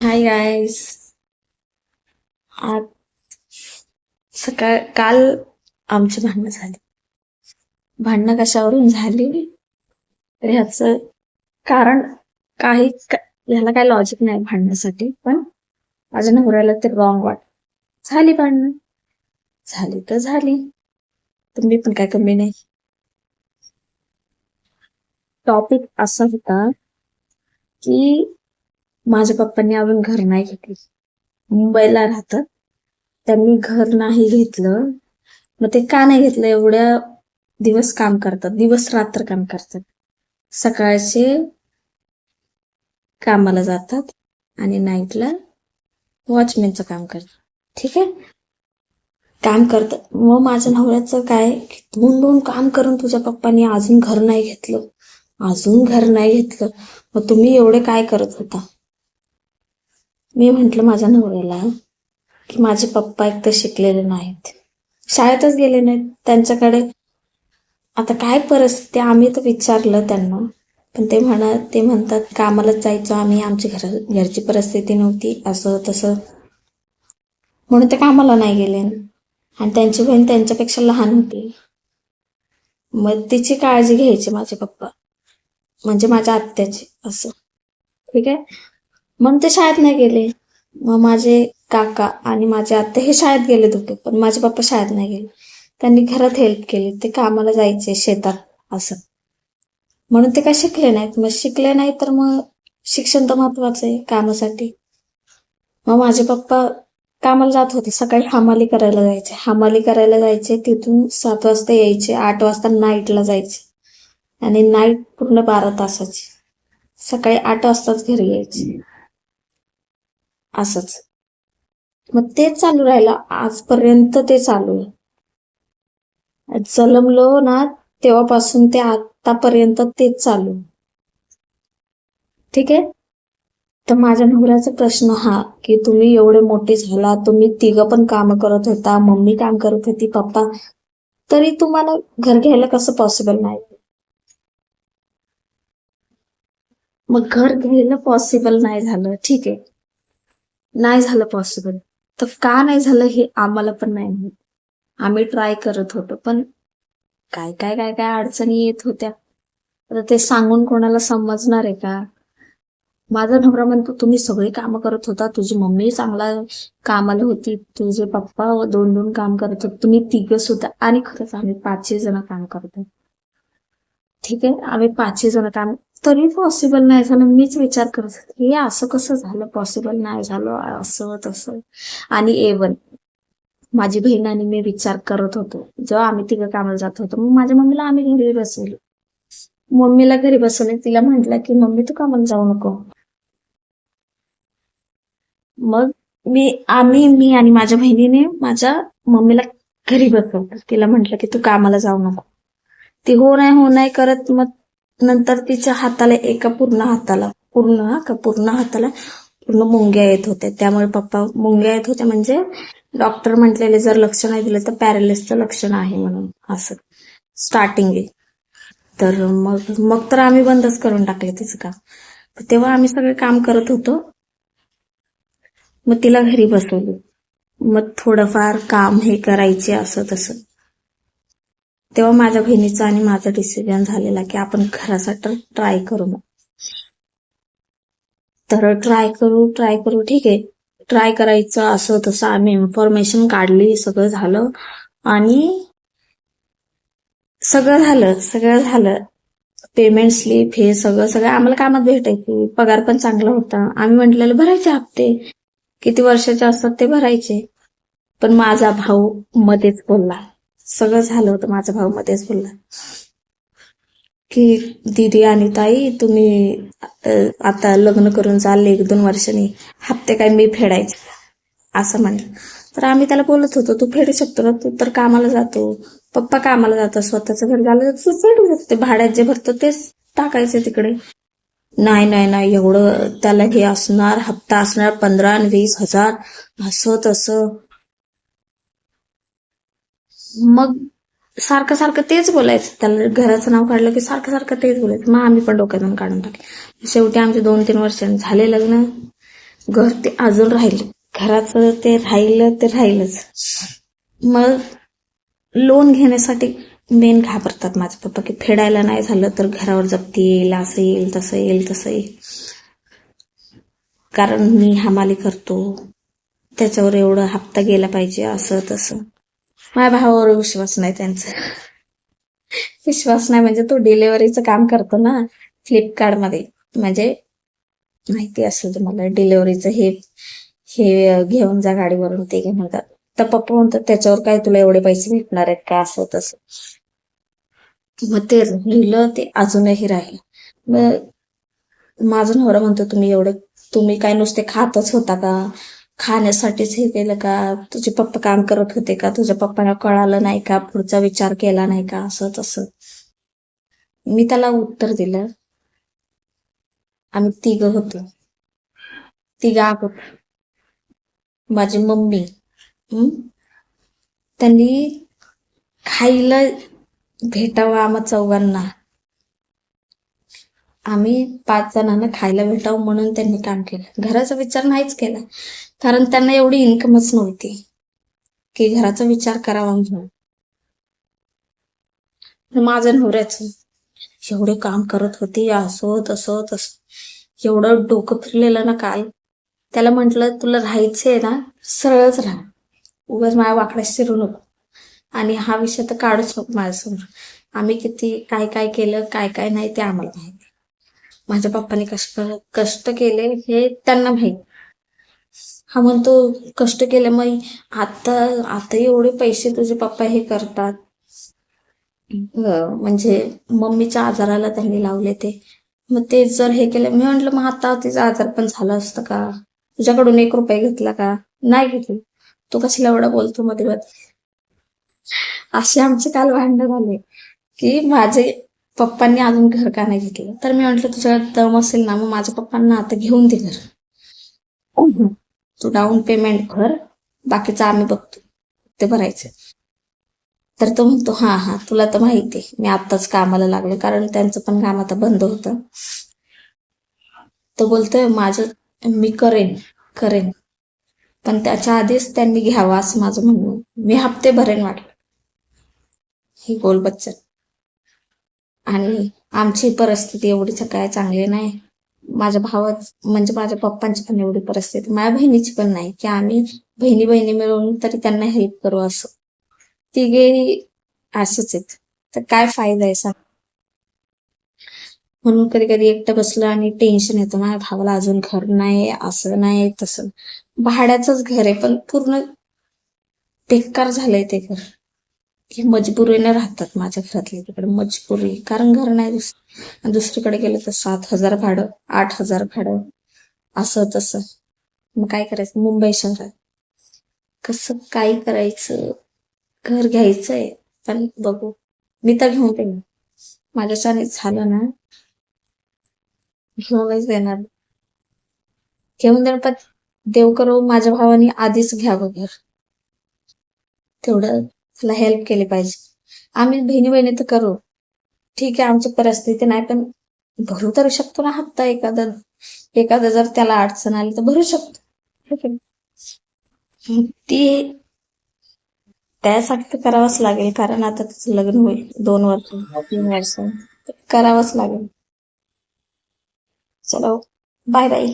Hi guys. आज काल आमची भांडणं झाली. भांडणं कशावरून झाली तर ह्याचं कारण काही ह्याला काही लॉजिक नाही भांडण्यासाठी, पण माझ्या नवऱ्याला ते रॉंग झाली भांडणं. झाली तर झाली, तर मी पण काय कमी नाही. टॉपिक असा होता की माझ्या पप्पांनी अजून घर नाही घेतलं, मुंबईला राहतात. त्यांनी घर नाही घेतलं. मग ते का नाही घेतलं? एवढ्या दिवस काम करतात, दिवस रात्र काम करतात. सकाळचे कामाला जातात आणि नाईटला वॉचमॅनचं काम करतात. ठीक आहे, काम करतात. मग माझ्या नवऱ्याचं काय, दोन दोन काम करून तुझ्या पप्पांनी अजून घर नाही घेतलं, अजून घर नाही घेतलं, मग तुम्ही एवढे काय करत होता? मी म्हंटल माझ्या नवऱ्याला की माझे पप्पा एक तर शिकलेले नाहीत, शाळेतच गेले नाहीत. त्यांच्याकडे आता काय परिस्थिती, आम्ही तर विचारलं त्यांना, पण ते म्हणतात कामालाच जायचो आम्ही, आमची घरची परिस्थिती नव्हती, असं तसं, म्हणून ते कामाला नाही गेले. आणि त्यांची बहीण त्यांच्यापेक्षा लहान होती, मग तिची काळजी घ्यायची माझे पप्पा, म्हणजे माझ्या आत्याची, असं. ठीक आहे, म्हणून ते शाळेत नाही गेले. मग माझे काका आणि माझे आत्या हे शाळेत गेले होते, पण माझे पप्पा शाळेत नाही गेले. त्यांनी घरात हेल्प केली, ते कामाला जायचे शेतात, असं. म्हणून ते काय शिकले नाहीत. मग शिकले नाही तर मग शिक्षण तर महत्वाचं आहे कामासाठी. मग माझे पप्पा कामाला जात होते, सकाळी हमाली करायला जायचे, तिथून 7 वाजता यायचे, 8 वाजता नाईटला जायचे, आणि नाईट पूर्ण 12 तासाची. सकाळी 8 वाजताच घरी यायचे, असंच. मग तेच चालू राहिलं आजपर्यंत, ते चालू आहे. जन्मलो ना तेव्हापासून ते आतापर्यंत तेच चालू आहे. ठीक आहे, तर माझ्या नवऱ्याचा प्रश्न हा की तुम्ही एवढे मोठे झाला, तुम्ही तिघं पण काम करत होता, मम्मी काम करत होती, पप्पा, तरी तुम्हाला घर घ्यायला कसं पॉसिबल नाही? मग घर घ्यायला पॉसिबल नाही झालं, ठीक आहे, नाही झालं पॉसिबल, तर का नाही झालं हे आम्हाला पण नाही माहित. आम्ही ट्राय करत होतो, पण काय काय काय काय अडचणी येत होत्या. आता ते सांगून कोणाला समजणार आहे का? माझा नवरा म्हणतो तुम्ही सगळी कामं करत होता, तुझी मम्मी चांगला कामाला होती, तुझे पप्पा दोन दोन काम करत होते, तुम्ही तिघं सुद्धा, आणि खरंच आम्ही 5 जण काम करतो. ठीक आहे, आम्ही 5 जण काम, तरी पॉसिबल नाही झालं. मीच विचार करत होते हे असं कसं झालं, पॉसिबल नाही झालं, असं तसं. आणि एवन माझी बहीण आणि मी विचार करत होतो, जेव्हा आम्ही तिघं कामाला जात होतो, मग माझ्या मम्मीला आम्ही घरी बसवलं. मम्मीला घरी बसवले, तिला म्हटलं की मम्मी तू कामाला जाऊ नको. मग मी आणि माझ्या बहिणीने माझ्या मम्मीला घरी बसवलं, तिला म्हटलं की तू कामाला जाऊ नको. ती हो नाही करत. मग नंतर तिच्या हाताला, एका पूर्ण हाताला पूर्ण मुंग्या येत होत्या. त्यामुळे पप्पा, मुंग्या येत होत्या म्हणजे डॉक्टर म्हटलेले जर लक्ष नाही दिलं तर पॅरालिसचं लक्षण आहे म्हणून, असं स्टार्टिंग आहे. तर मग तर आम्ही बंदच करून टाकले तिचं काम. तेव्हा आम्ही सगळे काम करत होतो, मग तिला घरी बसवलं. मग थोडंफार काम हे करायचे, असं तसं. तेव्हा माझ्या बहिणीचा आणि माझा डिसिजन झालेला की आपण घरासाठी ट्राय करू. मग तर ट्राय करू, ठीक आहे, ट्राय करायचं, असं तसं आम्ही इन्फॉर्मेशन काढली, सगळं झालं. आणि सगळं झालं, पेमेंट स्लिप हे सगळं सगळं आम्हाला कामात भेटायची, पगार पण चांगला होता. आम्ही म्हटलेलं भरायचे हप्ते, किती वर्षाचे असतात ते भरायचे. पण माझा भाऊ मध्येच बोलला, सगळं झालं होतं, माझा भाऊ मध्येच बोलला की दीदी आणि ताई तुम्ही आता लग्न करून चालले 1-2 वर्षांनी, हप्ते काय मी फेडायचे, असं म्हणलं. तर आम्ही त्याला बोलत होतो तू फेडू शकतो ना, तू तर कामाला जातो, पप्पा कामाला जातात, स्वतःचं घर झालं तर तू फेडू शकते, भाड्यात जे भरतो तेच टाकायचे तिकडे. नाही नाही नाही, एवढं त्याला हे असणार, हप्ता असणार 15 आणि 20 हजार, असं तसं. मग सारखं सारखं तेच बोलायचं, त्याला घराचं नाव काढलं की सारखं सारखं तेच बोलायचं. मग आम्ही पण डोक्यातून काढून टाकले. शेवटी आमचे 2-3 वर्षांनी झाले लग्न. घर ते अजून राहिलं, घराचं ते राहिलं ते राहिलंच. मग लोन घेण्यासाठी मेन घाबरतात माझे पप्पा, की फेडायला नाही झालं तर घरावर जप्ती येईल, असं येईल, तसं येईल, तसं येईल. कारण मी हमाली करतो, त्याच्यावर एवढा हप्ता गेला पाहिजे, असं तसं. माझ्या भावावर विश्वास नाही त्यांचा. विश्वास नाही म्हणजे तो डिलेव्हरीचं काम करतो ना फ्लिपकार्टमध्ये. म्हणजे माहिती असेल तुम्हाला डिलेव्हरीचं हे हे घेऊन जा गाडीवरून, ते घेऊन जा. तर पप्पा म्हणतात त्याच्यावर काय तुला एवढे पैसे भेटणार आहेत का, असं तसं. मग ते राहिलं ते अजूनही राहिलं. मग माझा नवरा म्हणतो तुम्ही काय नुसते खातच होता का, खाण्यासाठीच हे केलं का, तुझे पप्पा काम करत होते का, तुझ्या पप्पांना कळालं नाही का, पुढचा विचार केला नाही का, असं तसं. मी त्याला उत्तर दिलं, आम्ही तिघं होतो, तिघा आहोत. माझी मम्मी, हं? त्यांनी खायला भेटावं आम्हा चौघांना, आम्ही 5 जणांना खायला भेटावं म्हणून त्यांनी काम केलं. घराचा विचार नाहीच केला, कारण त्यांना एवढी इन्कमच नव्हती की घराचा विचार करावा म्हणून. माझ्या नवऱ्याचं एवढे काम करत होती, असं तसं तसं, एवढं डोकं फिरलेलं ना काल. त्याला म्हटलं तुला राहायचंय ना सरळच राहा, उगाच माझ्या वाकड्या शिरू नको, आणि हा विषय तर काढूच नको माझ्यासमोर. आम्ही किती काय काय केलं, काय काय नाही ते आम्हाला माहिती. माझ्या पप्पाने कष्ट केले हे त्यांना माहिती. हा म्हणतो कष्ट केले, मग आता आता एवढे पैसे तुझे पप्पा हे करतात. म्हणजे मम्मीच्या आजाराला त्यांनी लावले ते. मग ते जर हे केलं, मी म्हटलं मग आता तिचा आजार पण झाला असतं का, तुझ्याकडून 1 रुपया घेतला का, नाही घेतला. तू कशाला एवढा बोलतो मध्ये मध्ये. असे आमचे काल भांडण झाले की माझे पप्पांनी अजून घर का नाही घेतलं. तर मी म्हटलं तुझ्याकडे दम असेल ना, मग माझ्या पप्पांना आता घेऊन दे घर. तू डाऊन पेमेंट भर, बाकीचं आम्ही बघतो, ते भरायचे. तर तो म्हणतो हा हा तुला तर माहिती आहे मी आत्ताच कामाला लागले, कारण त्यांचं पण काम आता बंद होतं. तो बोलतोय माझं मी करेन करेन, पण त्याच्या आधीच त्यांनी घ्यावं असं माझं म्हणणं. मी हप्ते भरेन वाटलं, ही बोल बच्चन. आणि आमची परिस्थिती एवढीच काय चांगली नाही. माझ्या भावात म्हणजे माझ्या पप्पांची पण एवढी परिस्थिती, माझ्या बहिणीची पण नाही की आम्ही बहिणी बहिणी मिळून तरी त्यांना हेल्प करू असं. तिघे असंच आहेत, तर काय फायदा आहे सांग. म्हणून कधी कधी एकटं बसलं आणि टेन्शन येतं, माझ्या भावाला अजून घर नाही, असं नाही तसं. भाड्याचंच घर आहे पण पूर्ण बेकार झालंय ते घर, की मजबुरीने राहतात माझ्या घरातले तिकडे, मजबुरी, कारण घर नाही दुसरीकडे गेलं तर 7,000 भाडं, 8,000 भाडं, असं तसं. मग काय करायचं मुंबई शहरात, कसं काय करायचं, घर घ्यायचंय. पण बघू, मी तर घेऊन देईन, माझ्याच्याने झालं ना घेऊनच देणार. घेऊन देणार, पण देव करो माझ्या भावाने आधीच घ्यावं घर, तेवढं त्याला हेल्प केली पाहिजे. आम्ही बहिणी बहिणी तर करू, ठीक आहे आमची परिस्थिती नाही, पण भरू तर शकतो ना हप्ता, एखादा एखादा जर त्याला अडचण आली तर भरू शकतो. ठीक आहे. ती त्यासाठी तर करावंच लागेल, कारण आता तिचं लग्न होईल 2 वर्ष 3 वर्ष, करावंच लागेल. चलो, बाय बाय.